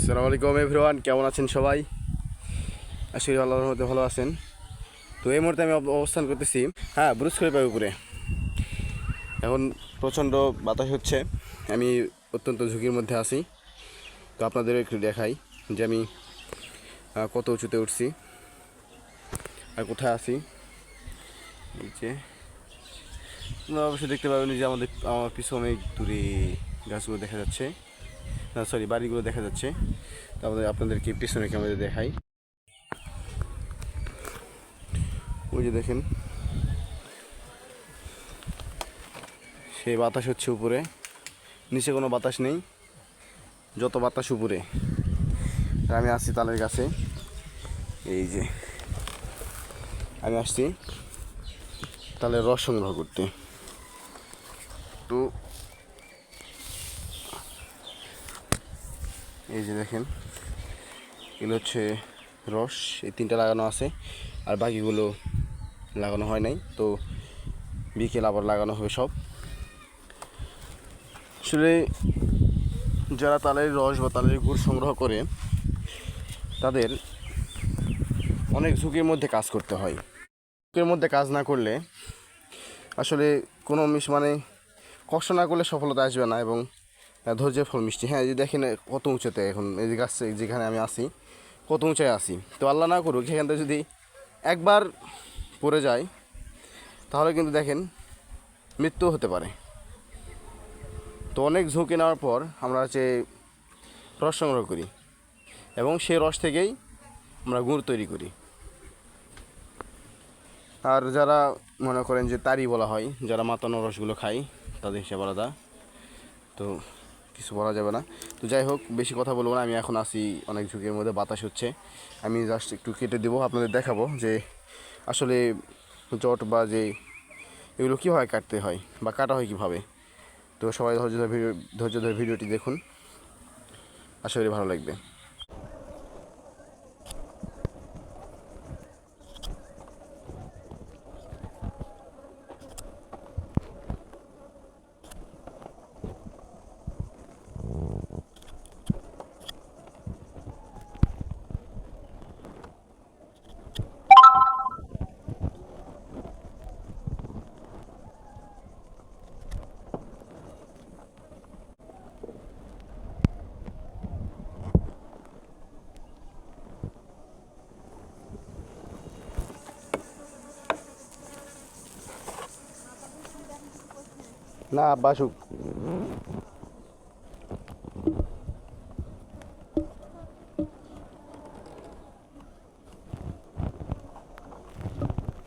আসসালামু আলাইকুম এভরিওয়ান, কেমন আছেন সবাই? আশা করি আল্লাহর রহমতে ভালো আছেন। তো এই মুহূর্তে আমি অবস্থান করতেছি বুরুজ খলিফার উপরে। এখন প্রচণ্ড বাতাস হচ্ছে, আমি অত্যন্ত ঝুঁকির মধ্যে আছি। তো আপনাদের একটু দেখাই যে আমি কত উঁচুতে উঠছি আর কোথায় আছি। এই যে আপনারা অবশ্যই দেখতে পাবেন যে আমার পিছনে অনেক দূরে গাছগুলো দেখা যাচ্ছে, না সরি বাড়িগুলো দেখা যাচ্ছে। তারপরে আপনাদেরকে পিছনে ক্যামেরা দেখাই। ওই যে দেখেন, সেই বাতাস হচ্ছে উপরে, নিচে কোনো বাতাস নেই, যত বাতাস উপরে। আর আমি আসছি তালের গাছে। এই যে আমি আসছি তালের রস সংগ্রহ করতে। তো এই যে দেখেন, এগুলো হচ্ছে রস, এই তিনটা লাগানো আছে আর বাকিগুলো লাগানো হয় নাই। তো বিকেল আবার লাগানো হবে সব। আসলে যারা তালের রস বা তালের গুড় সংগ্রহ করে তাদের অনেক ঝুঁকির মধ্যে কাজ করতে হয়। ঝুঁকির মধ্যে কাজ না করলে আসলে কোনো মানে কষ্ট না করলে সফলতা আসবে না, এবং ধৈর্যের ফল মিষ্টি। এই যে দেখেন কত উঁচুতে এখন এই যে গাছ, যেখানে আমি আছি কত উঁচায় আছি। তো আল্লাহ না করুক সেখান থেকে যদি একবার পড়ে যায় তাহলে কিন্তু দেখেন মৃত্যু হতে পারে। তো অনেক ঝুঁকি নেওয়ার পর আমরা হচ্ছে রস সংগ্রহ করি এবং সেই রস থেকেই আমরা গুড় তৈরি করি। আর যারা মনে করেন যে তারি বলা হয়, যারা মাতানো রসগুলো খায় তাদের হিসাব আলাদা, তো কিছু বলা যাবে না। তো যাই হোক, বেশি কথা বলবো না। আমি এখন আসি অনেক ঝুঁকির মধ্যে, বাতাস হচ্ছে। আমি জাস্ট একটু কেটে দেবো, আপনাদের দেখাবো যে আসলে জট বা যে এগুলো কীভাবে কাটতে হয় বা কাটা হয় কীভাবে। তো সবাই ধৈর্য ধরে ভিডিওটি দেখুন, আশা করি ভালো লাগবে। না বাসুক,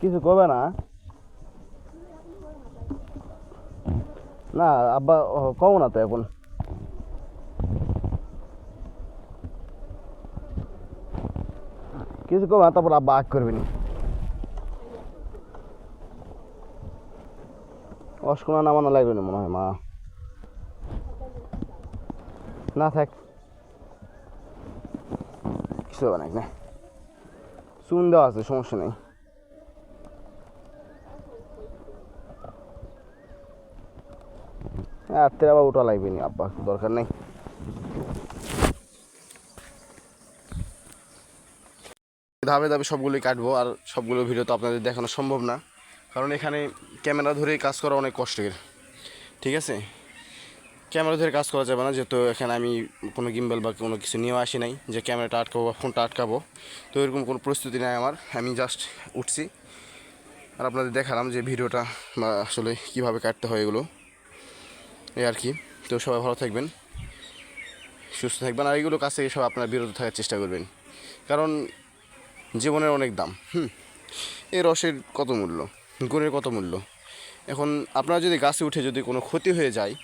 কিছু করবে না। না আব্বা কম না তো এখন, কিছু করবে না, তারপর আব্বা আগ করবে না। অস্কোনা নামানো লাগবে না মনে হয় মা। না থাক, কিছু হবে না, চুন দেওয়া আছে, সমস্যা নেই। রাত্রে আবার ওটা লাগবে না, আব্বা দরকার নেই। ধাপে ধাপে সবগুলোই কাটবো, আর সবগুলো ভিডিও তো আপনাদের দেখানো সম্ভব না, কারণ এখানে ক্যামেরা ধরে কাজ করা অনেক কষ্টের। ঠিক আছে, ক্যামেরা ধরে কাজ করা যাবে না, যেহেতু এখানে আমি কোনো গিম্বল বা কোনো কিছু নিয়েও আসি নাই যে ক্যামেরাটা আটকাবো বা ফোনটা আটকাবো। তো এরকম কোনো প্রস্তুতি নেই আমার, আমি জাস্ট উঠছি আর আপনাদের দেখালাম যে ভিডিওটা বা আসলে কীভাবে কাটতে হয় এগুলো, এই আর কি। তো সবাই ভালো থাকবেন, সুস্থ থাকবেন, আর এইগুলো কাছ থেকে সব আপনারা বিরত থাকার চেষ্টা করবেন, কারণ জীবনের অনেক দাম। এই রসের কত মূল্য, গুড়ের কত মূল্য। এখন আপনারা যদি গাছে উঠে যদি কোনো ক্ষতি হয়ে যায়,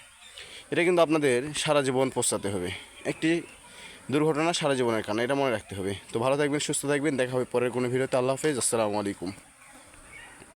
এটা কিন্তু আপনাদের সারা জীবন পস্তাতে হবে। একটি দুর্ঘটনা সারা জীবনের কারণে, এটা মনে রাখতে হবে। তো ভালো থাকবেন, সুস্থ থাকবেন, দেখা হবে পরের কোনো ভিডিওতে। আল্লাহ হাফেজ, আসসালামু আলাইকুম।